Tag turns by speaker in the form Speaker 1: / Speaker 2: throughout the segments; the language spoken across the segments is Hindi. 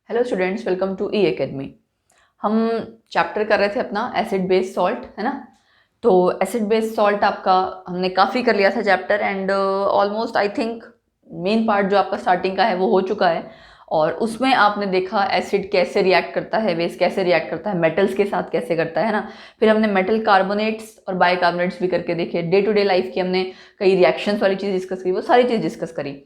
Speaker 1: Hello students, welcome to E academy. हम चैप्टर कर रहे थे अपना एसिड बेस सॉल्ट, है ना। तो एसिड बेस सॉल्ट आपका हमने काफ़ी कर लिया था chapter and almost I think main part जो आपका स्टार्टिंग का है वो हो चुका है। और उसमें आपने देखा एसिड कैसे रिएक्ट करता है, बेस कैसे रिएक्ट करता है, मेटल्स के साथ कैसे करता है ना। फिर हमने मेटल कार्बोनेट्स और बाइकार्बोनेट्स भी करके देखे। डे टू डे लाइफ की हमने कई रिएक्शंस वाली चीज़ डिस्कस करी, वो सारी चीज़ डिस्कस करी।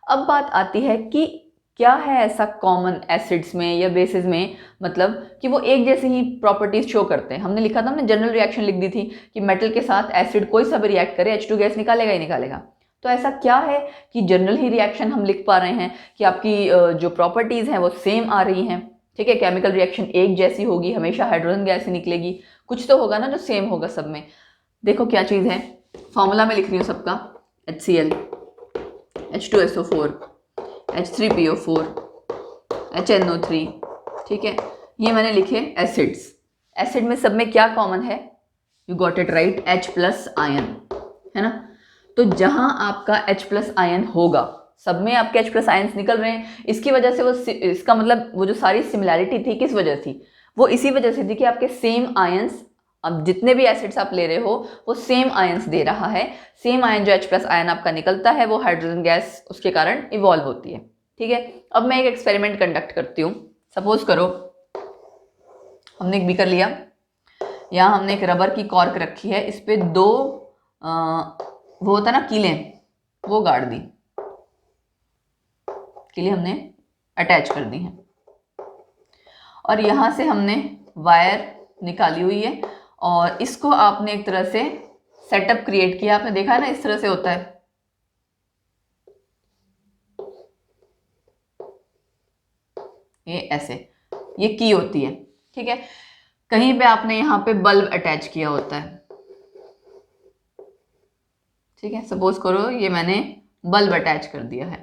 Speaker 1: अब बात आती है कि क्या है ऐसा कॉमन एसिड्स में या बेसिस में, मतलब कि वो एक जैसे ही प्रॉपर्टीज शो करते हैं। हमने लिखा था, हमने जनरल रिएक्शन लिख दी थी कि मेटल के साथ एसिड कोई सा भी रिएक्ट करे H2 गैस निकालेगा ही निकालेगा। तो ऐसा क्या है कि जनरल ही रिएक्शन हम लिख पा रहे हैं कि आपकी जो प्रॉपर्टीज हैं वो सेम आ रही हैं। ठीक है, केमिकल रिएक्शन एक जैसी होगी, हमेशा हाइड्रोजन गैस ही निकलेगी। कुछ तो होगा ना जो सेम होगा सब में। देखो क्या चीज़ है, फॉर्मूला में लिख रही हूँ सबका। HCl, H2SO4, H3PO4, HNO3। ठीक है, ये मैंने लिखे एसिड्स। एसिड में सब में क्या कॉमन है? You got it right, H plus ion, है ना। तो जहां आपका H प्लस आयन होगा, सब में आपके H प्लस आयन्स निकल रहे हैं। इसकी वजह से वो, इसका मतलब वो जो सारी सिमिलैरिटी थी किस वजह थी? वो इसी वजह से थी कि आपके सेम आयन्स, अब जितने भी एसिड्स आप ले रहे हो वो सेम आयन्स दे रहा है। सेम आयन जो H प्लस आयन आपका निकलता है वो हाइड्रोजन गैस उसके कारण इवॉल्व होती है। ठीक है, अब मैं एक एक्सपेरिमेंट कंडक्ट करती हूँ। सपोज करो हमने एक बीकर लिया, यहाँ हमने एक रबर की कॉर्क रखी है, इस पे दो वो होता है ना कीलें, वो गाड़ दी, कीलें हमने अटैच कर दी हैं। और यहाँ से हमने वायर निकाली हुई है और इसको आपने एक तरह से सेटअप क्रिएट किया। आपने देखा है ना, इस तरह से होता है। ये ऐसे, ये की होती है। ठीक है, कहीं पे आपने यहाँ पे बल्ब अटैच किया होता है। ठीक है, सपोज करो ये मैंने बल्ब अटैच कर दिया है।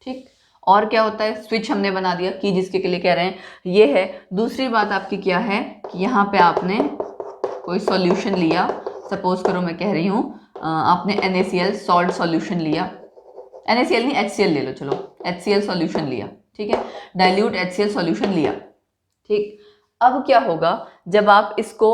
Speaker 1: ठीक, और क्या होता है, स्विच हमने बना दिया, की जिसके लिए कह रहे हैं ये है। दूसरी बात आपकी क्या है कि यहाँ पे आपने कोई सॉल्यूशन लिया। सपोज करो मैं कह रही हूँ आपने NaCl सॉल्ट सॉल्यूशन लिया, NaCl नहीं HCl ले लो, चलो HCl सॉल्यूशन लिया। ठीक है, डाइल्यूट HCl सॉल्यूशन लिया। ठीक, अब क्या होगा, जब आप इसको,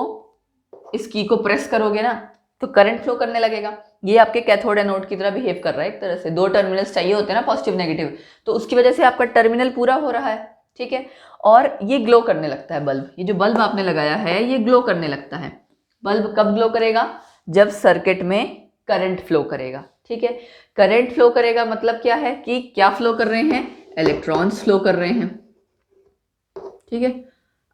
Speaker 1: इस की को प्रेस करोगे ना तो करंट फ्लो करने लगेगा। ये आपके कैथोड एनोड की तरह बिहेव कर रहा है। एक तरह से दो टर्मिनल्स चाहिए होते हैं ना, पॉजिटिव नेगेटिव, तो उसकी वजह से आपका टर्मिनल पूरा हो रहा है। ठीक है, और ये ग्लो करने लगता है बल्ब। ये जो बल्ब आपने लगाया है ये ग्लो करने लगता है। बल्ब कब ग्लो करेगा? जब सर्किट में करंट फ्लो करेगा। ठीक है, करंट फ्लो करेगा मतलब क्या है कि क्या फ्लो कर रहे हैं? इलेक्ट्रॉन्स फ्लो कर रहे हैं। ठीक है,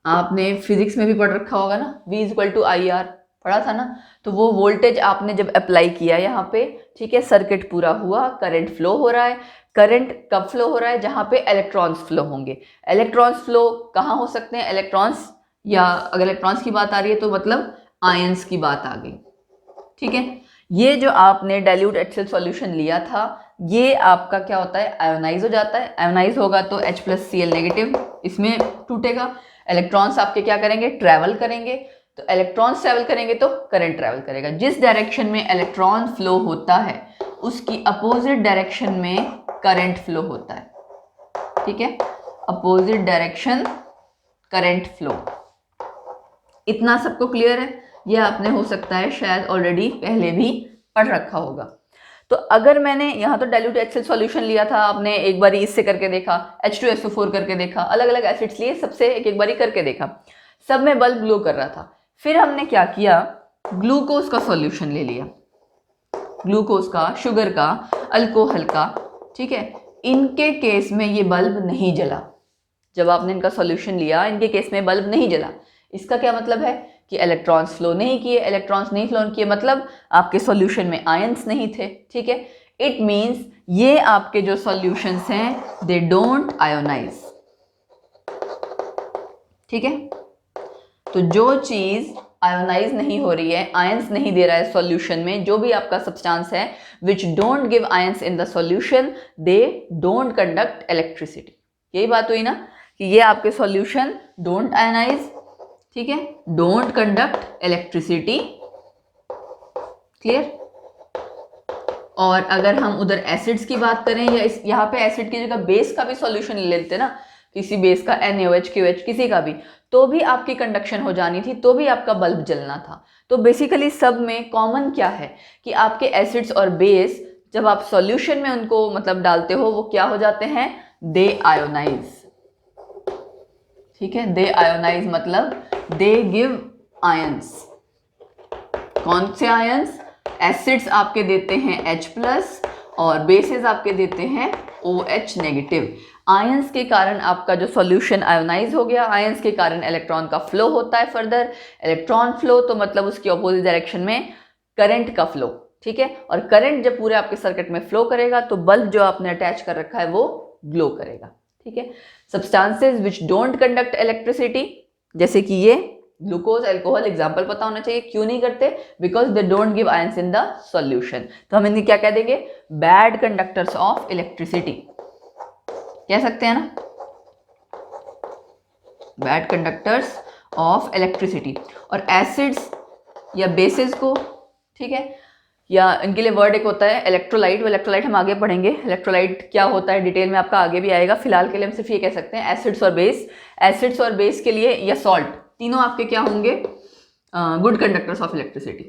Speaker 1: आपने फिजिक्स में भी पढ़ रखा होगा ना, V=IR पढ़ा था ना। तो वो वोल्टेज आपने जब अप्लाई किया यहाँ पे, ठीक है, सर्किट पूरा हुआ, करंट फ्लो हो रहा है। करंट कब फ्लो हो रहा है? जहाँ पे इलेक्ट्रॉन्स फ्लो होंगे। इलेक्ट्रॉन्स फ्लो कहाँ हो सकते हैं? इलेक्ट्रॉन्स, या अगर इलेक्ट्रॉन्स की बात आ रही है तो मतलब आयंस की बात आ गई। ठीक है, ये जो आपने डाइल्यूट HCl सॉल्यूशन लिया था, ये आपका क्या होता है? आयोनाइज हो जाता है। आयोनाइज होगा तो H+Cl नेगेटिव इसमें टूटेगा। इलेक्ट्रॉन्स आपके क्या करेंगे? ट्रैवल करेंगे। तो इलेक्ट्रॉन्स ट्रैवल करेंगे तो करंट ट्रैवल करेगा। जिस डायरेक्शन में इलेक्ट्रॉन फ्लो होता है उसकी अपोजिट डायरेक्शन में करंट फ्लो होता है। ठीक है, अपोजिट डायरेक्शन करंट फ्लो। इतना सबको क्लियर है? ये आपने हो सकता है शायद ऑलरेडी पहले भी पढ़ रखा होगा। तो अगर मैंने यहाँ तो डाइल्यूट HCl सॉल्यूशन लिया था, आपने एक बारी इससे करके देखा, H2SO4 करके देखा, अलग अलग एसिड्स लिए, सबसे एक एक बारी करके देखा, सब में बल्ब ग्लो कर रहा था। फिर हमने क्या किया, ग्लूकोज का सॉल्यूशन ले लिया, ग्लूकोज का, शुगर का, अल्कोहल का। ठीक है, इनके केस में ये बल्ब नहीं जला। जब आपने इनका सॉल्यूशन लिया, इनके केस में बल्ब नहीं जला। इसका क्या मतलब है कि इलेक्ट्रॉन्स फ्लो नहीं किए। इलेक्ट्रॉन्स नहीं फ्लो किए मतलब आपके सॉल्यूशन में आयंस नहीं थे। ठीक है, इट मींस ये आपके जो सॉल्यूशंस हैं दे डोंट आयोनाइज। ठीक है, तो जो चीज आयोनाइज नहीं हो रही है, आयंस नहीं दे रहा है सॉल्यूशन में, जो भी आपका सब्सटेंस है which don't give ions in the solution, they don't conduct electricity. यही बात हुई ना कि ये आपके सॉल्यूशन डोंट आयनाइज, ठीक है, डोंट कंडक्ट इलेक्ट्रिसिटी। क्लियर? और अगर हम उधर एसिड्स की बात करें या इस यहाँ पे एसिड की जगह बेस का भी सॉल्यूशन ले लेते ना, किसी बेस का NaOH QH किसी का भी, तो भी आपकी कंडक्शन हो जानी थी, तो भी आपका बल्ब जलना था। तो बेसिकली सब में कॉमन क्या है कि आपके एसिड्स और बेस जब आप सॉल्यूशन में उनको मतलब डालते हो वो क्या हो जाते हैं, दे आयोनाइज। ठीक है, दे आयोनाइज मतलब दे गिव आयंस। कौन से आयंस, एसिड्स आपके देते हैं H+ और बेसेस आपके देते हैं OH नेगेटिव। आयंस के कारण आपका जो सॉल्यूशन आयोनाइज हो गया, आयंस के कारण इलेक्ट्रॉन का फ्लो होता है फर्दर, इलेक्ट्रॉन फ्लो तो मतलब उसकी अपोजिट डायरेक्शन में करंट का फ्लो। ठीक है, और करंट जब पूरे आपके सर्किट में फ्लो करेगा तो बल्ब जो आपने अटैच कर रखा है वो ग्लो करेगा। ठीक है, substances which don't conduct electricity, जैसे कि ये ग्लूकोज, अल्कोहल, एग्जाम्पल पता होना चाहिए, क्यों नहीं करते, because they don't give ions in the solution. तो हम इन्हें क्या कह देंगे, बैड कंडक्टर्स ऑफ इलेक्ट्रिसिटी कह सकते हैं ना, बैड कंडक्टर्स ऑफ इलेक्ट्रिसिटी। और एसिड्स या बेसिस को, ठीक है, या इनके लिए वर्ड एक होता है इलेक्ट्रोलाइट, वो इलेक्ट्रोलाइट हम आगे पढ़ेंगे, इलेक्ट्रोलाइट क्या होता है डिटेल में आपका आगे भी आएगा। फिलहाल के लिए हम सिर्फ ये कह सकते हैं एसिड्स और बेस, एसिड्स और बेस के लिए या सॉल्ट, तीनों आपके क्या होंगे, गुड कंडक्टर्स ऑफ इलेक्ट्रिसिटी।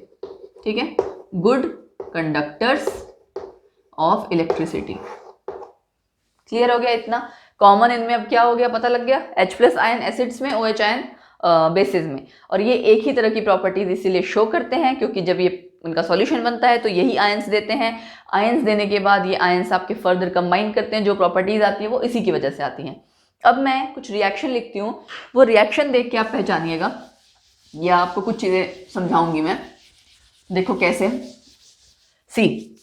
Speaker 1: ठीक है, good conductors of electricity. Clear हो गया इतना, कॉमन इनमें अब क्या हो गया पता लग गया, H+ आयन एसिड्स में, OH आयन बेसिस में, और ये एक ही तरह की प्रॉपर्टीज इसीलिए शो करते हैं क्योंकि जब ये उनका सॉल्यूशन बनता है तो यही आयंस देते हैं। आयंस देने के बाद ये आयंस आपके फर्दर कंबाइन करते हैं, जो प्रॉपर्टीज आती है वो इसी की वजह से आती हैं। अब मैं कुछ रिएक्शन लिखती हूँ, वो रिएक्शन देख के आप पहचानिएगा, या आपको कुछ चीज़ें समझाऊंगी मैं, देखो कैसे। सी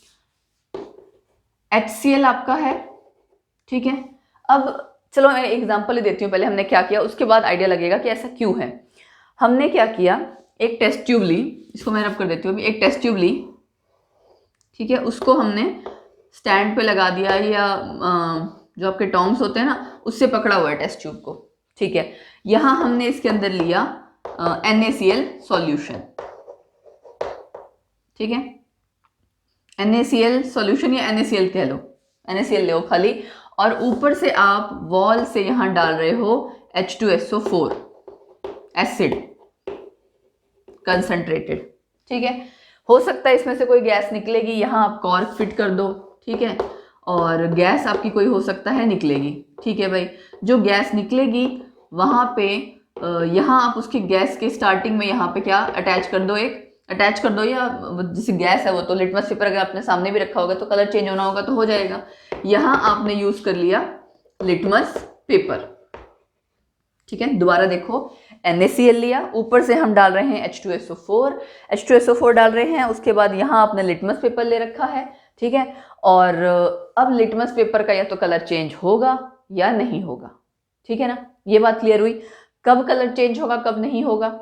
Speaker 1: HCl आपका है, ठीक है। अब चलो मैं एग्जांपल ही देती हूँ, पहले हमने क्या किया उसके बाद आइडिया लगेगा कि ऐसा क्यों है। हमने क्या किया, एक टेस्ट ट्यूब ली, इसको मैं रब कर देती हूँ अभी, एक टेस्ट ट्यूब ली, ठीक है, उसको हमने स्टैंड पे लगा दिया, या जो आपके टॉन्ग्स होते हैं ना उससे पकड़ा हुआ है टेस्ट ट्यूब को, ठीक है। यहाँ हमने इसके अंदर लिया NaCl सॉल्यूशन, ठीक है, NaCl सॉल्यूशन या NaCl कह लो, NaCl ले खाली, और ऊपर से आप वॉल से यहाँ डाल रहे हो H2SO4 एसिड कंसंट्रेटेड, ठीक है। हो सकता है इसमें से कोई गैस निकलेगी, यहाँ आप कॉर्क फिट कर दो, ठीक है, और गैस आपकी कोई हो सकता है निकलेगी, ठीक है भाई। जो गैस निकलेगी वहाँ पे यहाँ आप उसकी गैस के स्टार्टिंग में यहाँ पे क्या अटैच कर दो, एक अटैच कर दो, या जैसे गैस है वो तो लिटमस पेपर अगर आपने सामने भी रखा होगा तो कलर चेंज होना होगा तो हो जाएगा। यहाँ आपने यूज कर लिया लिटमस पेपर, ठीक है। दोबारा देखो, NaCl लिया, ऊपर से हम डाल रहे हैं H2SO4 डाल रहे हैं, उसके बाद यहाँ आपने लिटमस पेपर ले रखा है, ठीक है। और अब लिटमस पेपर का या तो कलर चेंज होगा या नहीं होगा, ठीक है ना, ये बात क्लियर हुई। कब कलर चेंज होगा कब नहीं होगा,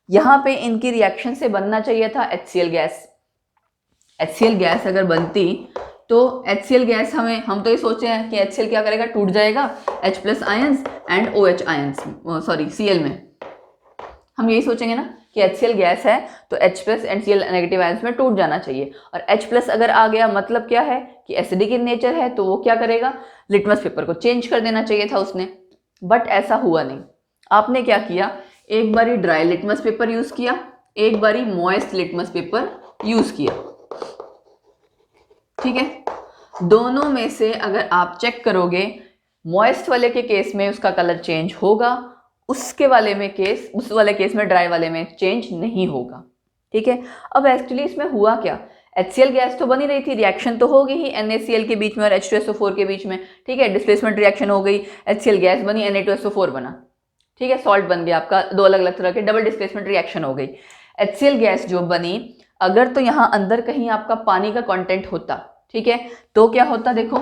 Speaker 1: यहाँ पे इनकी रिएक्शन से बनना चाहिए था HCl गैस। HCl गैस अगर बनती तो HCl गैस हम तो ये सोचे हैं कि HCl क्या करेगा, टूट जाएगा H+ ions and OH ions, sorry Cl में, हम यही सोचेंगे ना कि HCl गैस है तो H+ and Cl negative ions में टूट जाना चाहिए, और H+ अगर आ गया मतलब क्या है कि एसिडिक इन नेचर है, तो वो क्या करेगा, लिटमस पेपर को चेंज कर देना चाहिए था उसने, बट ऐसा हुआ नहीं। आपने क्या किया, एक बारी ड्राई लिटमस पेपर यूज किया, एक बारी मॉइस्ट लिटमस पेपर यूज किया, ठीक है। दोनों में से अगर आप चेक करोगे, मॉइस्ट वाले के केस में उसका कलर चेंज होगा, उस वाले केस में ड्राई वाले में चेंज नहीं होगा, ठीक है। अब एक्चुअली इसमें हुआ क्या, HCl गैस तो बनी रही थी, रिएक्शन तो होगी ही NaCl के बीच में और H2SO4 के बीच में, ठीक है, डिस्प्लेसमेंट रिएक्शन हो गई, HCl गैस बनी, Na2SO4 बना, ठीक है, सॉल्ट बन गया आपका, दो अलग अलग तरह के डबल डिस्प्लेसमेंट रिएक्शन हो गई। HCl गैस जो बनी, अगर तो यहाँ अंदर कहीं आपका पानी का कंटेंट होता, ठीक है, तो क्या होता, देखो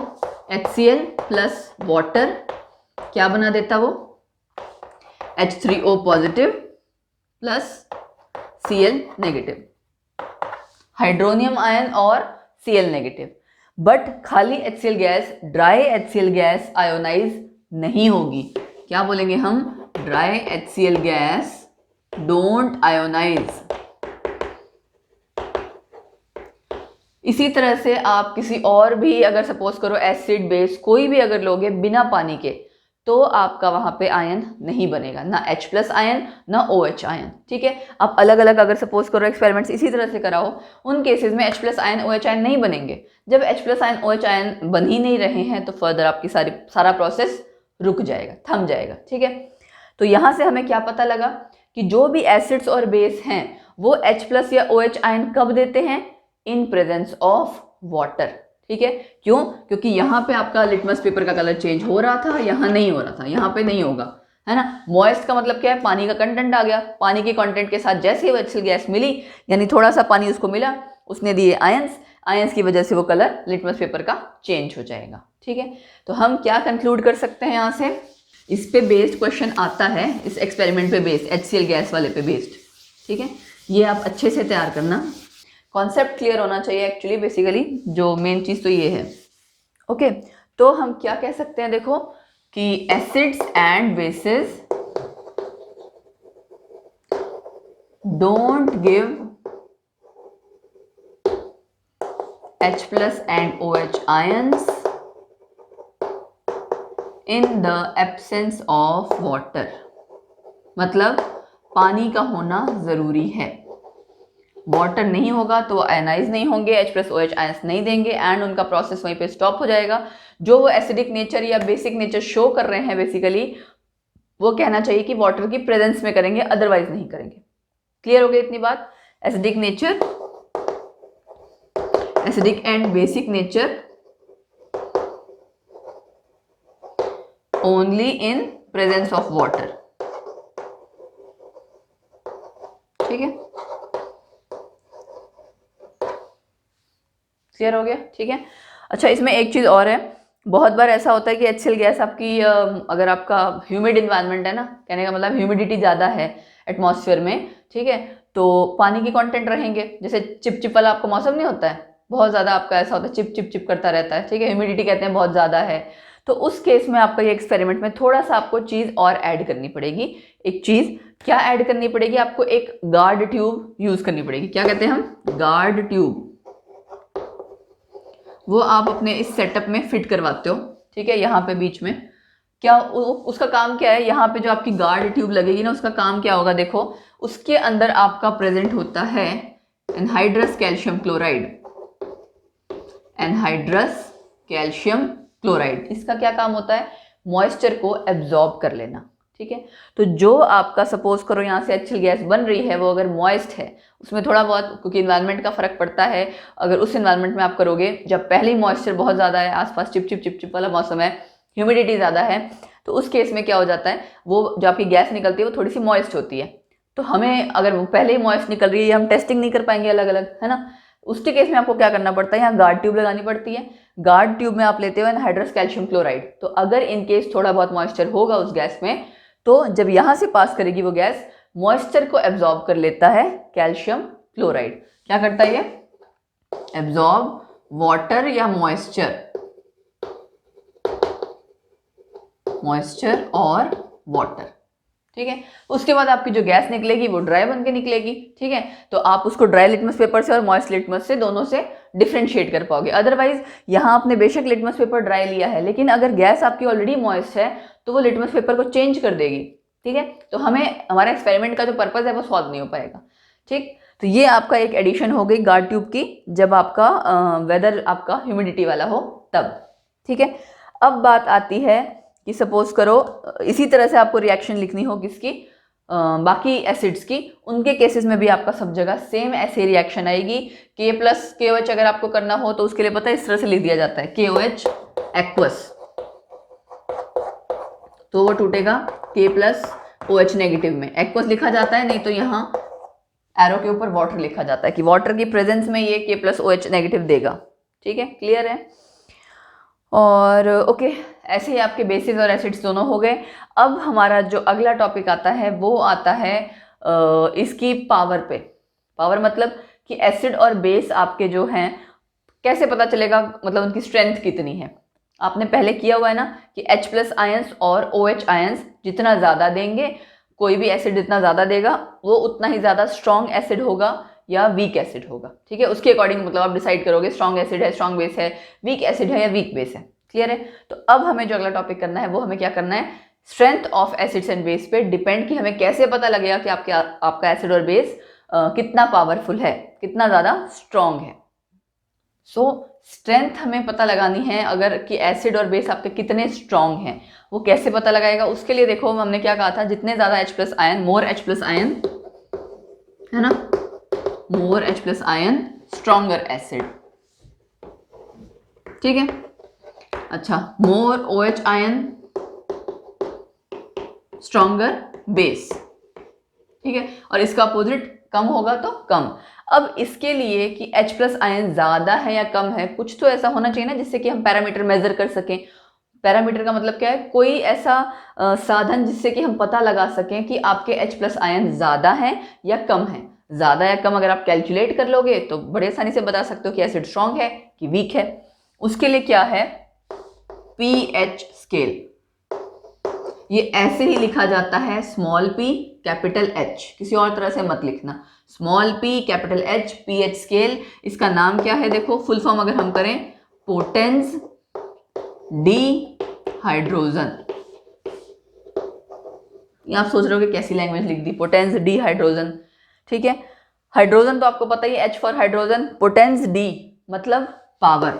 Speaker 1: HCl प्लस वाटर क्या बना देता वो, H3O positive plus Cl negative, hydronium ion और Cl नेगेटिव। बट खाली HCl gas, dry HCl gas ionise नहीं होगी, क्या बोलेंगे हम, dry HCl gas don't ionise. इसी तरह से आप किसी और भी अगर सपोज करो एसिड बेस कोई भी अगर लोगे बिना पानी के, तो आपका वहां पे आयन नहीं बनेगा, ना H+ आयन ना OH आयन। ठीक है, आप अलग अलग अगर सपोज करो एक्सपेरिमेंट्स इसी तरह से कराओ, उन केसेस में H+ आयन OH आयन नहीं बनेंगे। जब H+ आयन OH आयन बन ही नहीं रहे हैं तो फर्दर आपकी सारा प्रोसेस रुक जाएगा, थम जाएगा। ठीक है, तो यहाँ से हमें क्या पता लगा कि जो भी एसिड्स और बेस हैं वो H+ या OH आयन कब देते हैं? In presence of water. ठीक है, क्यों? क्योंकि यहाँ पे आपका लिटमस पेपर का कलर चेंज हो रहा था, यहाँ नहीं हो रहा था, यहाँ पे नहीं होगा, है ना। मॉइस्ट का मतलब क्या है? पानी का कंटेंट आ गया, पानी के कंटेंट के साथ जैसे ही एचिल गैस मिली, यानी थोड़ा सा पानी उसको मिला, उसने दिए आयंस, आयंस की वजह से वो कलर लिटमस पेपर का चेंज हो जाएगा। ठीक है, तो हम क्या कंक्लूड कर सकते हैं यहाँ से? इस पे बेस्ड क्वेश्चन आता है, इस एक्सपेरिमेंट पे बेस्ड, HCl गैस वाले पे बेस्ड। ठीक है, ये आप अच्छे से तैयार करना, कॉन्सेप्ट क्लियर होना चाहिए एक्चुअली, बेसिकली जो मेन चीज तो ये है। ओके, तो हम क्या कह सकते हैं? देखो कि acids and bases don't give H+ and OH ions in the absence of water। मतलब पानी का होना जरूरी है, वाटर नहीं होगा तो वो आयनाइज नहीं होंगे, H+ OH आयंस नहीं देंगे एंड उनका प्रोसेस वहीं पे स्टॉप हो जाएगा। जो वो एसिडिक नेचर या बेसिक नेचर शो कर रहे हैं बेसिकली, वो कहना चाहिए कि वाटर की प्रेजेंस में करेंगे, अदरवाइज नहीं करेंगे। क्लियर हो गई इतनी बात? Acidic nature, acidic and basic nature only in presence of water. ठीक है, क्लियर हो गया? ठीक है, अच्छा इसमें एक चीज और है, बहुत बार ऐसा होता है कि HCl गैस आपकी अगर आपका ह्यूमिड इन्वायरमेंट है ना, कहने का मतलब ह्यूमिडिटी ज़्यादा है एटमॉस्फेयर में, ठीक है, तो पानी के कंटेंट रहेंगे, जैसे चिपचिप वाला आपका मौसम नहीं होता है, बहुत ज़्यादा आपका ऐसा होता है, चिप चिप चिप करता रहता है, ठीक है, ह्यूमिडिटी कहते हैं बहुत ज़्यादा है। तो उस केस में आपका ये एक्सपेरिमेंट में थोड़ा सा आपको चीज़ और ऐड करनी पड़ेगी। एक चीज़ क्या ऐड करनी पड़ेगी आपको? एक गार्ड ट्यूब यूज़ करनी पड़ेगी। क्या कहते हैं हम? Guard tube. वो आप अपने इस सेटअप में फिट करवाते हो, ठीक है, यहाँ पे बीच में। क्या उसका काम क्या है? यहाँ पे जो आपकी गार्ड ट्यूब लगेगी ना, उसका काम क्या होगा? देखो, उसके अंदर आपका प्रेजेंट होता है anhydrous calcium chloride. Anhydrous calcium chloride, इसका क्या काम होता है? मॉइस्चर को एब्जॉर्ब कर लेना। ठीक है, तो जो आपका सपोज करो यहाँ से HCl गैस बन रही है, वो अगर मॉइस्ट है, उसमें थोड़ा बहुत, क्योंकि इन्वायरमेंट का फर्क पड़ता है, अगर उस इन्वायरमेंट में आप करोगे जब पहले ही मॉइस्चर बहुत ज़्यादा है, आसपास चिप चिप चिप चिप वाला मौसम है, ह्यूमिडिटी ज़्यादा है, तो उस केस में क्या हो जाता है, वो जो आपकी गैस निकलती है वो थोड़ी सी मॉइस्ट होती है। तो हमें अगर वो पहले ही मॉइस्ट निकल रही है, हम टेस्टिंग नहीं कर पाएंगे अलग अलग, है ना। उसके केस में आपको क्या करना पड़ता है? यहाँ गार्ड ट्यूब लगानी पड़ती है। गार्ड ट्यूब में आप लेते हो एनहाइड्रस कैल्शियम क्लोराइड। तो अगर इन केस थोड़ा बहुत मॉइस्चर होगा उस गैस में, तो जब यहाँ से पास करेगी वो गैस, मॉइस्चर को एब्जॉर्ब कर लेता है कैल्शियम क्लोराइड। क्या करता है ये? एब्जॉर्ब वाटर या मॉइस्चर, मॉइस्चर और वाटर। ठीक है, उसके बाद आपकी जो गैस निकलेगी वो ड्राई बन के निकलेगी। ठीक है, तो आप उसको ड्राई लिटमस पेपर से और मॉइस्ट लिटमस से, दोनों से डिफ्रेंशिएट कर पाओगे। अदरवाइज यहाँ आपने बेशक लिटमस पेपर ड्राई लिया है, लेकिन अगर गैस आपकी ऑलरेडी मॉइस्ट है तो वो लिटमस पेपर को चेंज कर देगी। ठीक है, तो हमें हमारा एक्सपेरिमेंट का जो पर्पज है वो सॉल्व नहीं हो पाएगा। ठीक, तो ये आपका एक एडिशन हो गई गार्ड ट्यूब की, जब आपका वेदर आपका ह्यूमिडिटी वाला हो तब। ठीक है, अब बात आती है कि सपोज करो इसी तरह से आपको रिएक्शन लिखनी हो किसकी, बाकी एसिड्स की, उनके केसेस में भी आपका सब जगह सेम ऐसे रिएक्शन आएगी। K+ KOH अगर आपको करना हो तो उसके लिए पता है इस तरह से लिख दिया जाता है, KOH एक्वस, तो वो टूटेगा K+ OH नेगेटिव में, एक्वस लिखा जाता है, नहीं तो यहाँ एरो के ऊपर वाटर लिखा जाता है कि वाटर की प्रेजेंस में ये K+ OH नेगेटिव देगा। ठीक है, क्लियर है? और ओके, ऐसे ही आपके बेसिस और एसिड्स दोनों हो गए। अब हमारा जो अगला टॉपिक आता है वो आता है इसकी पावर पे। पावर मतलब कि एसिड और बेस आपके जो हैं, कैसे पता चलेगा, मतलब उनकी स्ट्रेंथ कितनी है। आपने पहले किया हुआ है ना कि H+ आयंस और OH आयंस जितना ज़्यादा देंगे, कोई भी एसिड जितना ज़्यादा देगा वो उतना ही ज़्यादा स्ट्रॉन्ग एसिड होगा या वीक एसिड होगा। ठीक है, उसके अकॉर्डिंग मतलब आप डिसाइड करोगे स्ट्रॉन्ग एसिड है, स्ट्रॉन्ग बेस है, वीक एसिड है या वीक बेस है। क्लियर है? तो अब हमें जो अगला टॉपिक करना है वो हमें क्या करना है, strength of acids and base पे डिपेंड कि हमें कैसे पता लगेगा कि आपका एसिड और बेस कितना पावरफुल है, कितना ज़्यादा स्ट्रॉन्ग है। सो स्ट्रेंथ हमें पता लगानी है अगर कि एसिड और बेस आपके कितने स्ट्रॉन्ग हैं। वो कैसे पता लगाएगा, उसके लिए देखो हमने क्या कहा था, जितने ज़्यादा H+ आयन, मोर H+ आयन है ना, मोर H+ आयन स्ट्रॉन्गर एसिड। ठीक है, अच्छा, मोर OH आयन स्ट्रॉन्गर बेस। ठीक है, और इसका अपोजिट कम होगा तो कम। अब इसके लिए कि H+ आयन ज्यादा है या कम है, कुछ तो ऐसा होना चाहिए ना जिससे कि हम पैरामीटर मेजर कर सकें। पैरामीटर का मतलब क्या है, कोई ऐसा साधन जिससे कि हम पता लगा सकें कि आपके H+ आयन ज्यादा है या कम है। ज्यादा या कम अगर आप कैलकुलेट कर लोगे तो बड़े आसानी से बता सकते हो कि एसिड स्ट्रॉन्ग है कि वीक है। उसके लिए क्या है, pH स्केल। ये ऐसे ही लिखा जाता है, स्मॉल p कैपिटल H, किसी और तरह से मत लिखना, small p capital H, pH scale. इसका नाम क्या है, देखो फुल फॉर्म अगर हम करें, पोटेंस डिहाइड्रोजन। ये आप सोच रहे हो कि कैसी लैंग्वेज लिख दी, पोटेंस डिहाइड्रोजन। ठीक है, हाइड्रोजन तो आपको पता ही है, H for hydrogen, potence D मतलब पावर,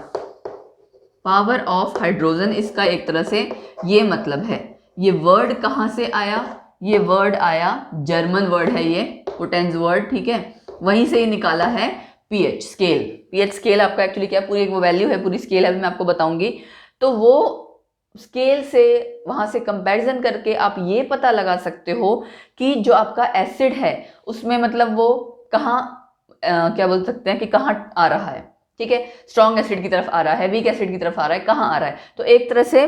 Speaker 1: पावर ऑफ हाइड्रोजन इसका एक तरह से ये मतलब है। ये वर्ड कहाँ से आया, ये वर्ड आया, जर्मन वर्ड है ये पोटेंस वर्ड। ठीक है, वहीं से ही निकाला है pH स्केल। pH स्केल आपका एक्चुअली क्या, पूरी एक वो वैल्यू है, पूरी स्केल है, मैं आपको बताऊंगी। तो वो स्केल से वहां से कंपैरिजन करके आप ये पता लगा सकते हो कि जो आपका एसिड है उसमें मतलब वो कहाँ क्या बोल सकते हैं कि कहाँ आ रहा है। ठीक है, स्ट्रॉन्ग एसिड की तरफ आ रहा है, वीक एसिड की तरफ आ रहा है, कहाँ आ रहा है। तो एक तरह से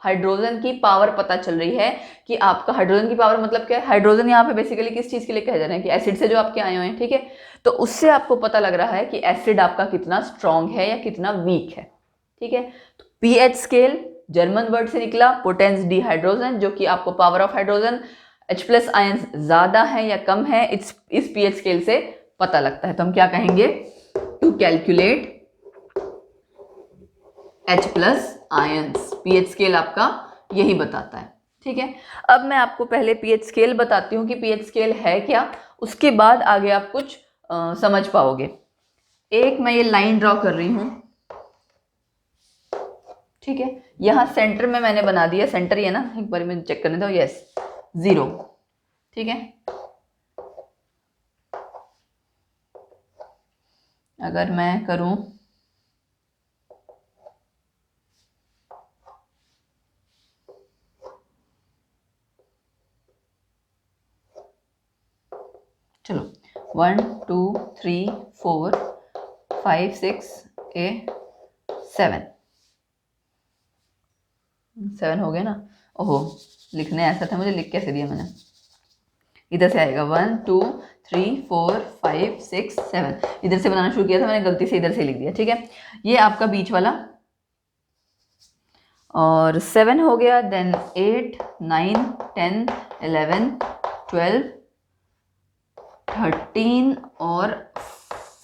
Speaker 1: हाइड्रोजन की पावर पता चल रही है कि आपका हाइड्रोजन की पावर मतलब क्या है, हाइड्रोजन यहाँ पे बेसिकली किस चीज के लिए कहे जा रहे हैं कि एसिड से जो आपके आए हुए हैं। ठीक है, तो उससे आपको पता लग रहा है कि एसिड आपका कितना स्ट्रॉन्ग है या कितना वीक है। ठीक है, तो pH स्केल जर्मन वर्ड से निकला, पोटेंस डिहाइड्रोजन, जो कि आपको power of hydrogen H+ ion ज्यादा है या कम है इस pH स्केल से पता लगता है। तो हम क्या कहेंगे, to calculate H+ ions, pH scale आपका यही बताता है। ठीक है, अब मैं आपको पहले pH स्केल बताती हूँ कि pH स्केल है क्या, उसके बाद आगे आप कुछ समझ पाओगे। एक मैं ये लाइन ड्रॉ कर रही हूँ। ठीक है, यहाँ सेंटर में मैंने बना दिया, सेंटर ही है ना, एक बार मैं चेक करने दो, यस 0। ठीक है, अगर मैं करूं चलो 1 2 3 4 5 6 7 हो गए ना। ओहो, लिखने ऐसा था, मुझे लिख कैसे दिया मैंने, इधर से आएगा 1 2 3 4 5 6 7, इधर से बनाना शुरू किया था मैंने, गलती से इधर से लिख दिया। ठीक है, ये आपका बीच वाला, और 7 हो गया, देन 8 9 10 11 12 13 और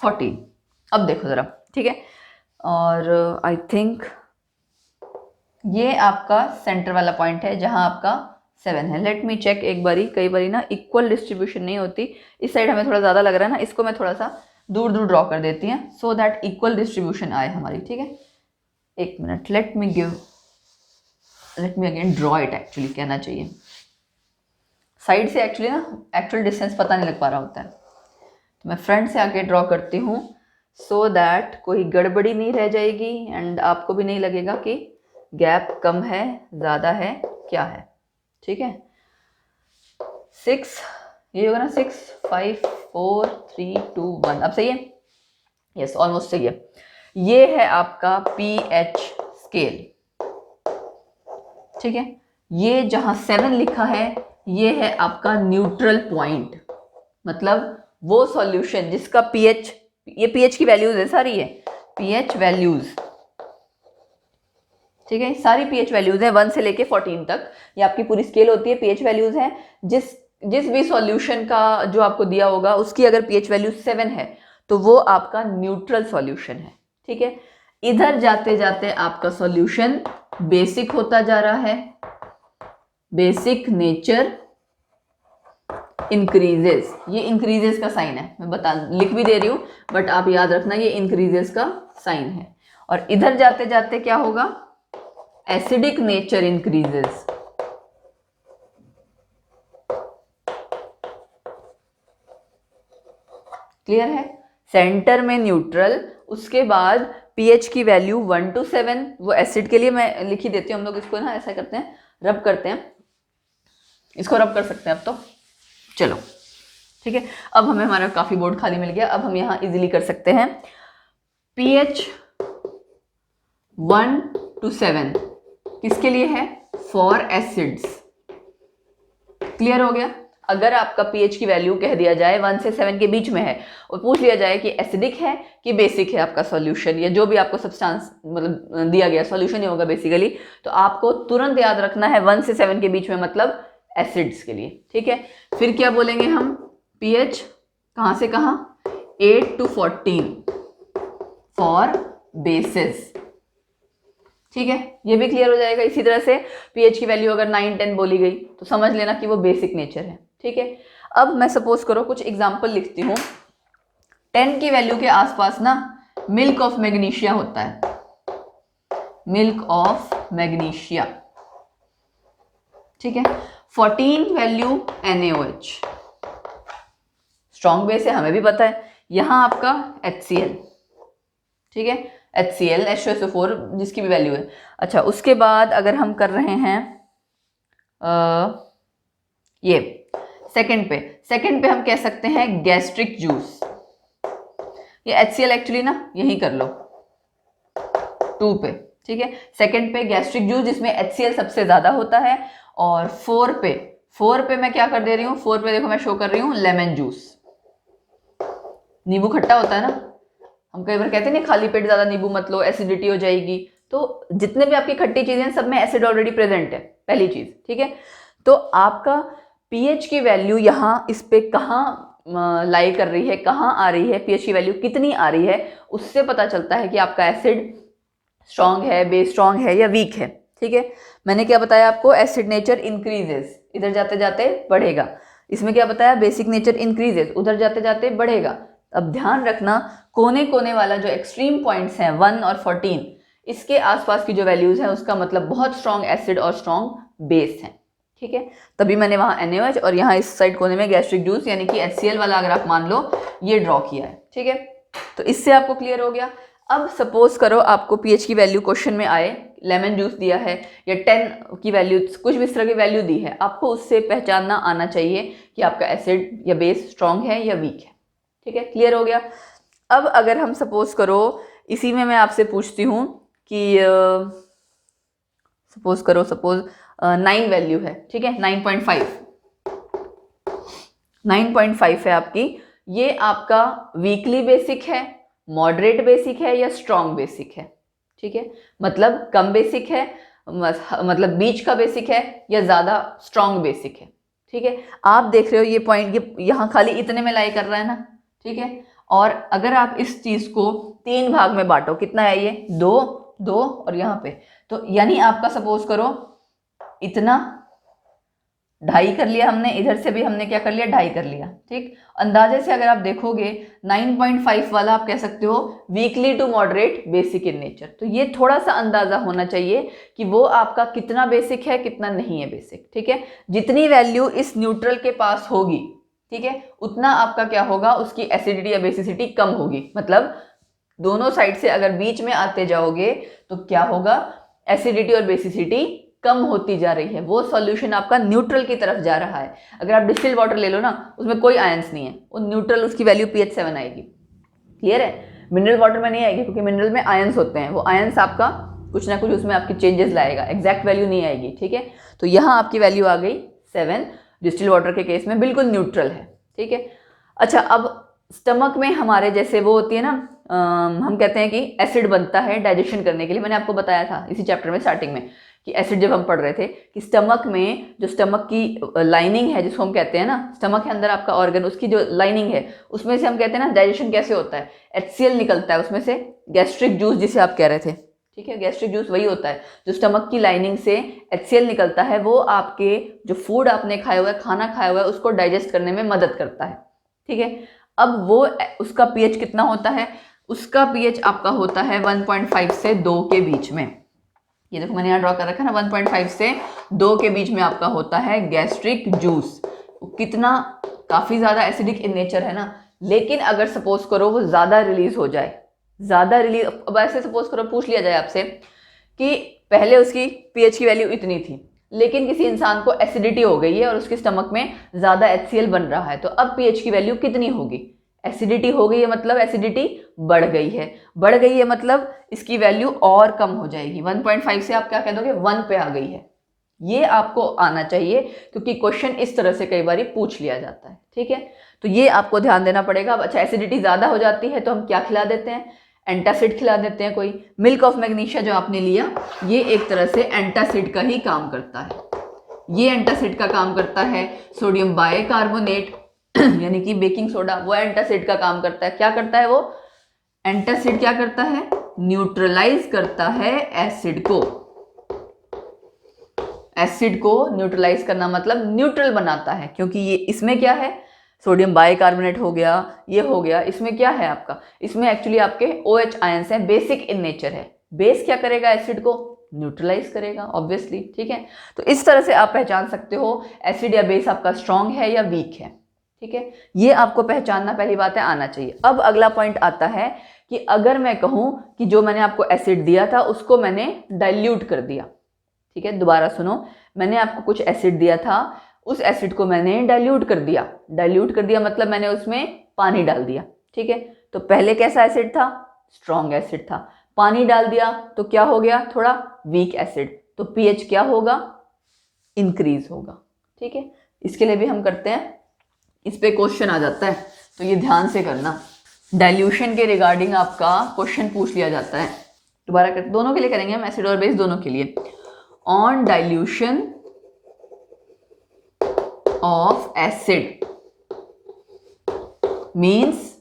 Speaker 1: 14। अब देखो ज़रा। ठीक है, और आई थिंक ये आपका सेंटर वाला पॉइंट है जहां आपका 7 है। लेट मी चेक एक बारी, कई बारी ना इक्वल डिस्ट्रीब्यूशन नहीं होती, इस साइड हमें थोड़ा ज़्यादा लग रहा है ना, इसको मैं थोड़ा सा दूर दूर ड्रॉ कर देती हैं सो दैट इक्वल डिस्ट्रीब्यूशन आए हमारी। ठीक है, एक minute, let me again draw it, actually कहना चाहिए साइड से, एक्चुअली ना एक्चुअल डिस्टेंस पता नहीं लग पा रहा होता है, तो मैं फ्रंट से आके ड्रॉ करती हूँ सो दैट कोई गड़बड़ी नहीं रह जाएगी एंड आपको भी नहीं लगेगा कि गैप कम है ज़्यादा है क्या है। ठीक है, 6 ये होगा ना, 6 5 4 3 2 1, अब सही है, यस ऑलमोस्ट सही है। ये है आपका pH स्केल। ठीक है, ये जहां 7 लिखा है ये है आपका न्यूट्रल पॉइंट, मतलब वो सॉल्यूशन जिसका pH, ये pH की वैल्यूज है सारी, ये pH वैल्यूज। ठीक है, सारी pH वैल्यूज है 1 से लेके 14 तक, ये आपकी पूरी स्केल होती है, pH वैल्यूज हैं। जिस जिस भी सॉल्यूशन का जो आपको दिया होगा उसकी अगर पीएच वैल्यू 7 है तो वो आपका न्यूट्रल सॉल्यूशन है। ठीक है, इधर जाते जाते आपका सॉल्यूशन बेसिक होता जा रहा है, बेसिक नेचर इंक्रीजेस, ये इंक्रीजेस का साइन है, मैं बता लिख भी दे रही हूं बट आप याद रखना ये इंक्रीजेस का साइन है। और इधर जाते जाते क्या होगा, एसिडिक नेचर इंक्रीजेस। क्लियर है, सेंटर में न्यूट्रल, उसके बाद पीएच की वैल्यू 1 to 7, वो एसिड के लिए मैं लिख ही देती हूँ, हम लोग इसको ना ऐसा करते हैं, रब करते हैं, इसको रब कर सकते हैं अब तो, चलो ठीक है। अब हमें हमारा काफी बोर्ड खाली मिल गया, अब हम यहाँ इजीली कर सकते हैं। पीएच 1 to 7 किसके लिए है, फॉर एसिड्स। क्लियर हो गया, अगर आपका पीएच की वैल्यू कह दिया जाए 1 से 7 के बीच में है और पूछ लिया जाए कि एसिडिक है कि बेसिक है आपका सॉल्यूशन, या जो भी आपको सब्सटेंस मतलब दिया गया सॉल्यूशन ही होगा बेसिकली, तो आपको तुरंत याद रखना है 1 से 7 के बीच में मतलब एसिड्स के लिए। ठीक है, फिर क्या बोलेंगे हम, पीएच कहाँ से कहाँ, 8 to 14 फॉर बेसिस। ठीक है, ये भी क्लियर हो जाएगा। इसी तरह से पीएच की वैल्यू अगर 9 10 बोली गई तो समझ लेना कि वो बेसिक नेचर है। ठीक है, अब मैं सपोज करो कुछ एग्जांपल लिखती हूँ। 10 की वैल्यू के आसपास ना मिल्क ऑफ मैग्नीशिया होता है, मिल्क ऑफ मैग्नीशिया। ठीक है, 14 वैल्यू NaOH, स्ट्रॉन्ग बेस है हमें भी पता है, यहां आपका HCl। ठीक है, HCl H2SO4 जिसकी भी वैल्यू है। अच्छा, उसके बाद अगर हम कर रहे हैं ये सेकंड पे हम कह सकते हैं गैस्ट्रिक जूस। ये HCl एक्चुअली ना यही कर लो 2 पे। ठीक है, सेकंड पे गैस्ट्रिक जूस जिसमें HCl सबसे ज्यादा होता है, और 4 पे मैं क्या कर दे रही हूँ, 4 पे देखो मैं शो कर रही हूँ लेमन जूस। नींबू खट्टा होता है ना, हम कई बार कहते हैं ना खाली पेट ज्यादा नींबू मत लो एसिडिटी हो जाएगी, तो जितने भी आपकी खट्टी चीजें हैं सब में एसिड ऑलरेडी प्रेजेंट है, पहली चीज। ठीक है, तो आपका पीएच की वैल्यू यहाँ इस पे कहाँ लाई कर रही है, कहाँ आ रही है, पीएच की वैल्यू कितनी आ रही है, उससे पता चलता है कि आपका एसिड स्ट्रॉन्ग है, बेस स्ट्रॉन्ग है या वीक है। ठीक है, मैंने क्या बताया आपको, एसिड नेचर इंक्रीजेस, इधर जाते जाते बढ़ेगा। इसमें क्या बताया, बेसिक नेचर इंक्रीजेस, उधर जाते जाते बढ़ेगा। अब ध्यान रखना कोने कोने वाला जो एक्सट्रीम पॉइंट्स हैं 1 और 14, इसके आसपास की जो वैल्यूज हैं उसका मतलब बहुत स्ट्रॉन्ग एसिड और स्ट्रॉन्ग बेस है। ठीक है, तभी मैंने वहां NaOH और यहाँ इस साइड कोने में गैस्ट्रिक जूस यानी कि HCl वाला अगर आप मान लो ये ड्रॉ किया है। ठीक है, तो इससे आपको क्लियर हो गया। अब सपोज करो आपको पीएच की वैल्यू क्वेश्चन में आए, लेमन जूस दिया है या 10 की वैल्यू, कुछ भी इस तरह की वैल्यू दी है, आपको उससे पहचानना आना चाहिए कि आपका एसिड या बेस स्ट्रॉन्ग है या वीक है। ठीक है, क्लियर हो गया। अब अगर हम सपोज करो इसी में मैं आपसे पूछती हूँ कि सपोज 9 वैल्यू है। ठीक है, 9.5 है आपकी, ये आपका वीकली बेसिक है, मॉडरेट बेसिक है या स्ट्रॉन्ग बेसिक है। ठीक है, मतलब कम बेसिक है, मतलब बीच का बेसिक है या ज्यादा स्ट्रॉन्ग बेसिक है। ठीक है, आप देख रहे हो ये पॉइंट ये यहाँ खाली इतने में लाई कर रहा है ना। ठीक है, और अगर आप इस चीज को 3 भाग में बांटो, कितना है ये, 2 और यहाँ पे, तो यानी आपका सपोज करो इतना 2.5 कर लिया हमने, इधर से भी हमने क्या कर लिया, 2.5 कर लिया। ठीक, अंदाजे से अगर आप देखोगे 9.5 वाला आप कह सकते हो weakly to moderate basic in nature. तो ये थोड़ा सा अंदाजा होना चाहिए कि वो आपका कितना बेसिक है कितना नहीं है बेसिक। ठीक है, जितनी वैल्यू इस न्यूट्रल के पास होगी, ठीक है, उतना आपका क्या होगा, उसकी एसिडिटी या बेसिसिटी कम होगी। मतलब दोनों साइड से अगर बीच में आते जाओगे तो क्या होगा, एसिडिटी और बेसिसिटी कम होती जा रही है, वो सॉल्यूशन आपका न्यूट्रल की तरफ जा रहा है। अगर आप डिस्टिल्ड वाटर ले लो ना, उसमें कोई आयंस नहीं है, वो न्यूट्रल, उसकी वैल्यू pH 7 आएगी। क्लियर है, मिनरल वाटर में नहीं आएगी क्योंकि मिनरल में आयंस होते हैं, वो आयंस आपका कुछ ना कुछ उसमें आपकी चेंजेस लाएगा, एग्जैक्ट वैल्यू नहीं आएगी। ठीक है, तो यहाँ आपकी वैल्यू आ गई 7, डिस्टिल्ड वाटर के केस में बिल्कुल न्यूट्रल है। ठीक है, अच्छा अब स्टमक में हमारे जैसे वो होती है ना, हम कहते हैं कि एसिड बनता है डाइजेशन करने के लिए, मैंने आपको बताया था इसी चैप्टर में स्टार्टिंग में कि एसिड जब हम पढ़ रहे थे कि स्टमक में जो स्टमक की लाइनिंग है जिसको हम कहते हैं ना, स्टमक के अंदर आपका ऑर्गन, उसकी जो लाइनिंग है उसमें से हम कहते हैं ना डाइजेशन कैसे होता है, HCl निकलता है उसमें से, गैस्ट्रिक जूस जिसे आप कह रहे थे, ठीक है, गैस्ट्रिक जूस वही होता है जो स्टमक की लाइनिंग से HCl निकलता है, वो आपके जो फूड आपने खाया हुआ है, खाना खाया हुआ है, उसको डाइजेस्ट करने में मदद करता है, ठीक है। अब वो उसका pH कितना होता है, उसका pH आपका होता है 1.5 से 2 के बीच में। ये देखो मैंने यहाँ ड्रॉ कर रखा है ना, 1.5 से 2 के बीच में आपका होता है गैस्ट्रिक जूस। कितना काफ़ी ज़्यादा एसिडिक इन नेचर है ना, लेकिन अगर सपोज करो वो ज़्यादा रिलीज हो जाए, ज़्यादा रिलीज, अब ऐसे सपोज करो पूछ लिया जाए आपसे कि पहले उसकी pH की वैल्यू इतनी थी, लेकिन किसी इंसान को एसिडिटी हो गई है और उसके स्टमक में ज़्यादा HCl बन रहा है, तो अब pH की वैल्यू कितनी होगी, एसिडिटी हो गई है मतलब एसिडिटी बढ़ गई है, बढ़ गई है मतलब इसकी वैल्यू और कम हो जाएगी, 1.5 से आप क्या कह दोगे 1 पे आ गई है। ये आपको आना चाहिए क्योंकि क्वेश्चन इस तरह से कई बार पूछ लिया जाता है, ठीक है, तो ये आपको ध्यान देना पड़ेगा। अब अच्छा एसिडिटी ज़्यादा हो जाती है तो हम क्या खिला देते हैं, एंटासिड खिला देते हैं। कोई मिल्क ऑफ मैग्नीशिया जो आपने लिया, ये एक तरह से एंटासिड का ही काम करता है, ये एंटासिड का काम करता है। सोडियम बाइकार्बोनेट यानी कि बेकिंग सोडा, वो एंटासिड का काम करता है। क्या करता है वो एंटासिड, क्या करता है, न्यूट्रलाइज करता है एसिड को। एसिड को न्यूट्रलाइज करना मतलब न्यूट्रल बनाता है, क्योंकि ये इसमें क्या है, सोडियम बाइकार्बोनेट हो गया, ये हो गया, इसमें क्या है आपका, इसमें एक्चुअली आपके OH आयंस हैं, बेसिक इन नेचर है। बेस क्या करेगा, एसिड को न्यूट्रलाइज करेगा ऑब्वियसली, ठीक है। तो इस तरह से आप पहचान सकते हो एसिड या बेस आपका स्ट्रॉन्ग है या वीक है, ठीक है। ये आपको पहचानना पहली बात है, आना चाहिए। अब अगला पॉइंट आता है कि अगर मैं कहूं कि जो मैंने आपको एसिड दिया था उसको मैंने डाइल्यूट कर दिया, ठीक है, दोबारा सुनो, मैंने आपको कुछ एसिड दिया था, उस एसिड को मैंने डाइल्यूट कर दिया। डाइल्यूट कर दिया मतलब मैंने उसमें पानी डाल दिया, ठीक है। तो पहले कैसा एसिड था, स्ट्रॉन्ग एसिड था, पानी डाल दिया तो क्या हो गया, थोड़ा वीक एसिड, तो pH क्या होगा, इंक्रीज होगा, ठीक है। इसके लिए भी हम करते हैं, इस पे क्वेश्चन आ जाता है, तो ये ध्यान से करना। डाइल्यूशन के रिगार्डिंग आपका क्वेश्चन पूछ लिया जाता है, दोबारा कर, दोनों के लिए करेंगे हम, एसिड और बेस दोनों के लिए। On dilution of acid means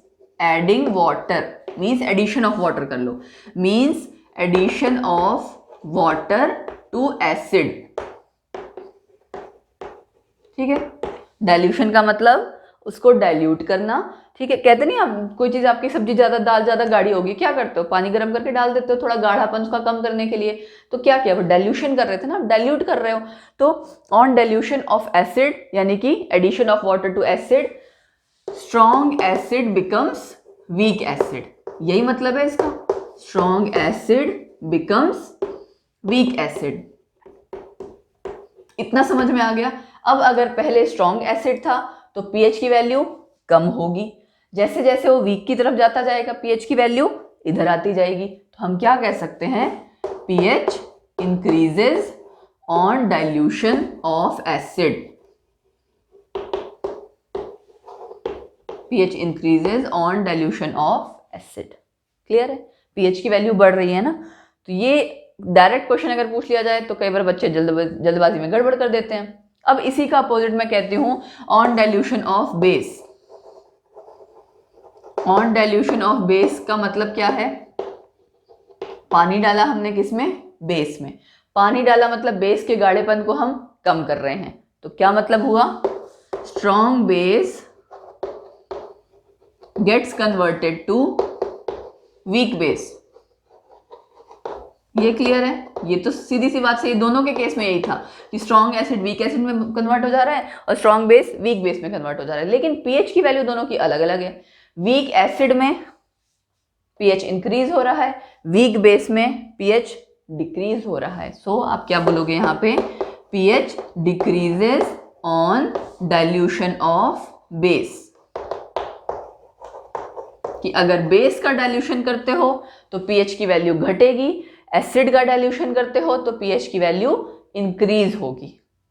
Speaker 1: adding water, means addition of water कर लो, means addition of water to acid, ठीक है। डाइल्यूशन का मतलब उसको डाइल्यूट करना, ठीक है। कहते नहीं आप, कोई चीज़ आपकी सब्जी ज़्यादा, दाल ज़्यादा गाढ़ी होगी, क्या करते हो, पानी गर्म करके डाल देते हो थोड़ा गाढ़ापन उसका कम करने के लिए, तो क्या किया, वो डाइल्यूशन कर रहे थे ना, डाइल्यूट कर रहे हो। तो ऑन डाइल्यूशन ऑफ एसिड यानी कि addition of water to acid, strong acid becomes weak acid, यही मतलब है इसका, strong acid becomes weak acid. इतना समझ में आ गया। अब अगर पहले स्ट्रॉन्ग एसिड था तो pH की वैल्यू कम होगी, जैसे जैसे वो वीक की तरफ जाता जाएगा pH की वैल्यू इधर आती जाएगी, तो हम क्या कह सकते हैं, pH increases on dilution of acid, pH increases on dilution of acid. Clear है, pH की वैल्यू बढ़ रही है ना, तो ये डायरेक्ट क्वेश्चन अगर पूछ लिया जाए तो कई बार बच्चे जल्दबाजी में गड़बड़ कर देते हैं। अब इसी का अपोजिट मैं कहती हूं on dilution of base. On dilution of base का मतलब क्या है, पानी डाला हमने किसमें, बेस में, पानी डाला मतलब बेस के गाढ़ेपन को हम कम कर रहे हैं, तो क्या मतलब हुआ, strong base gets converted to weak base. ये क्लियर है, ये तो सीधी सी बात से दोनों के केस में यही था कि स्ट्रॉन्ग एसिड वीक एसिड में कन्वर्ट हो जा रहा है और स्ट्रॉन्ग बेस वीक बेस में कन्वर्ट हो जा रहा है, लेकिन pH की वैल्यू दोनों की अलग अलग है। वीक एसिड में pH इंक्रीज हो रहा है, वीक बेस में pH डिक्रीज हो रहा है। सो आप क्या बोलोगे यहाँ पे, pH decreases on dilution of base, कि अगर बेस का डाइल्यूशन करते हो तो pH की वैल्यू घटेगी, एसिड का डाइल्यूशन करते हो तो pH की वैल्यू इंक्रीज होगी,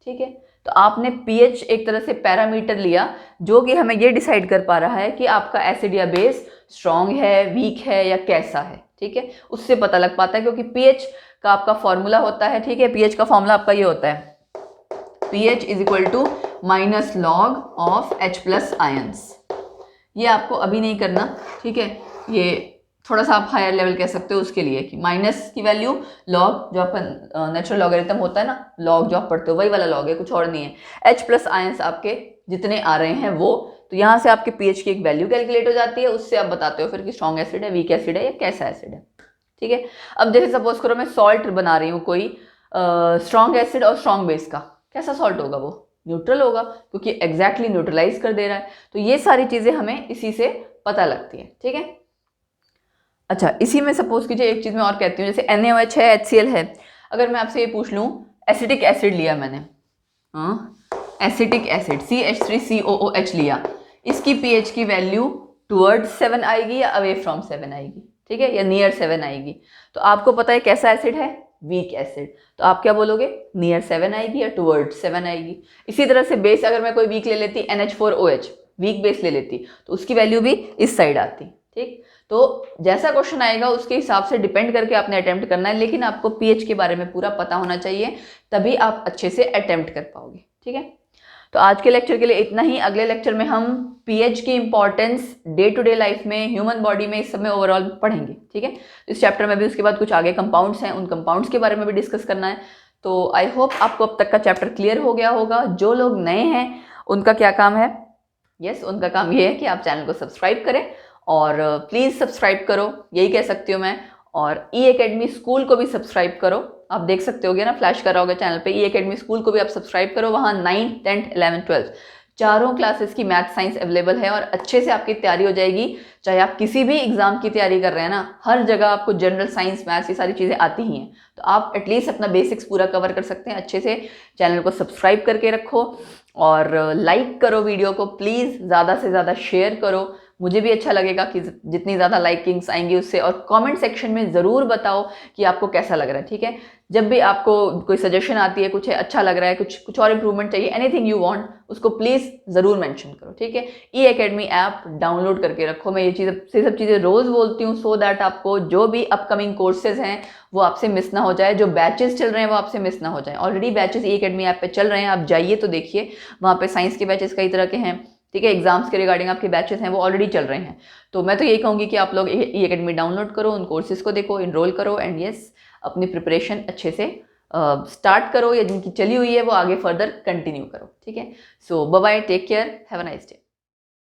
Speaker 1: ठीक है। तो आपने pH एक तरह से पैरामीटर लिया जो कि हमें ये डिसाइड कर पा रहा है कि आपका एसिड या बेस स्ट्रॉन्ग है, वीक है या कैसा है, ठीक है, उससे पता लग पाता है, क्योंकि pH का आपका फॉर्मूला होता है, ठीक है। पीएच का फॉर्मूला आपका ये होता है, pH is equal to minus log of H plus ions. ये आपको अभी नहीं करना, ठीक है, ये थोड़ा सा आप हायर लेवल कह सकते हो उसके लिए, कि माइनस की वैल्यू लॉग, जो अपन नेचुरल लॉगरिथम होता है ना, लॉग जो आप पढ़ते हो वही वाला लॉग है, कुछ और नहीं है। H प्लस आयंस आपके जितने आ रहे हैं वो, तो यहाँ से आपके pH की एक वैल्यू कैलकुलेट हो जाती है, उससे आप बताते हो फिर कि स्ट्रॉन्ग एसिड है, वीक एसिड है या कैसा एसिड है, ठीक है। अब जैसे सपोज करो मैं सॉल्ट बना रही हूँ कोई स्ट्रॉन्ग एसिड और स्ट्रॉन्ग बेस का, कैसा सॉल्ट होगा वो? न्यूट्रल होगा, क्योंकि एग्जैक्टली न्यूट्रलाइज कर दे रहा है। तो ये सारी चीजें हमें इसी से पता लगती है, ठीक है। अच्छा, इसी में सपोज कीजिए एक चीज मैं और कहती हूँ, जैसे NaOH है, HCl है, अगर मैं आपसे ये पूछ लूँ एसिटिक एसिड लिया मैंने, एसिटिक एसिड CH3COOH लिया, इसकी pH की वैल्यू टुवर्ड्स 7 आएगी या अवे फ्रॉम 7 आएगी, ठीक है, या नियर 7 आएगी। तो आपको पता है कैसा एसिड है? Weak acid. तो आप क्या बोलोगे? नियर 7 आएगी या टुवर्ड्स 7 आएगी। इसी तरह से बेस अगर मैं कोई वीक ले लेती, NH4OH वीक बेस ले लेती, तो उसकी वैल्यू भी इस साइड आती, ठीक। तो जैसा क्वेश्चन आएगा उसके हिसाब से डिपेंड करके आपने अटेम्प्ट करना है, लेकिन आपको pH के बारे में पूरा पता होना चाहिए, तभी आप अच्छे से अटेम्प्ट कर पाओगे, ठीक है। तो आज के लेक्चर के लिए इतना ही। अगले लेक्चर में हम pH की importance day to day life में, ह्यूमन बॉडी में, इस सब में ओवरऑल पढ़ेंगे, ठीक है। इस चैप्टर में भी उसके बाद कुछ आगे कंपाउंड्स हैं, उन कंपाउंड्स के बारे में भी डिस्कस करना है। तो आई होप आपको अब तक का चैप्टर क्लियर हो गया होगा। जो लोग नए हैं उनका क्या काम है? उनका काम ये है कि आप चैनल को सब्सक्राइब करें, और प्लीज़ सब्सक्राइब करो, यही कह सकती हूँ मैं। और ई एकेडमी स्कूल को भी सब्सक्राइब करो, आप देख सकते होगे ना, फ्लैश कर रहा होगा चैनल पे। ई एकेडमी स्कूल को भी आप सब्सक्राइब करो, वहाँ 9th 10th 11th 12th चारों क्लासेस की मैथ साइंस अवेलेबल है, और अच्छे से आपकी तैयारी हो जाएगी। चाहे आप किसी भी एग्जाम की तैयारी कर रहे हैं ना, हर जगह आपको जनरल साइंस, मैथ्स, ये सारी चीज़ें आती ही हैं, तो आप एटलीस्ट अपना बेसिक्स पूरा कवर कर सकते हैं अच्छे से। चैनल को सब्सक्राइब करके रखो, और लाइक करो वीडियो को, प्लीज़ ज़्यादा से ज़्यादा शेयर करो, मुझे भी अच्छा लगेगा कि जितनी ज़्यादा लाइकिंग्स आएंगी उससे। और कमेंट सेक्शन में ज़रूर बताओ कि आपको कैसा लग रहा है, ठीक है। जब भी आपको कोई सजेशन आती है, कुछ अच्छा लग रहा है, कुछ और इम्प्रूवमेंट चाहिए, एनीथिंग यू वांट, उसको प्लीज़ ज़रूर मेंशन करो, ठीक है। ई एकेडमी ऐप डाउनलोड करके रखो। मैं ये सब चीज़ें रोज़ बोलती हूँ, सो दैट आपको जो भी अपकमिंग कोर्सेज हैं वो आपसे मिस ना हो जाए, जो बैचेस चल रहे हैं वो आपसे मिस ना हो जाए। ऑलरेडी बैचेस ई एकेडमी ऐप पे चल रहे हैं, आप जाइए तो देखिए, वहाँ पे साइंस के बैचेस कई तरह के हैं, ठीक है। एग्जाम्स के रिगार्डिंग आपके बैचेस हैं वो ऑलरेडी चल रहे हैं। तो मैं तो यही कहूँगी कि आप लोग ई एकेडमी डाउनलोड करो, उन कोर्सेज को देखो, इनरोल करो, एंड अपनी प्रिपरेशन अच्छे से स्टार्ट करो, या जिनकी चली हुई है वो आगे फर्दर कंटिन्यू करो, ठीक है। So bye bye, take care, have a nice day.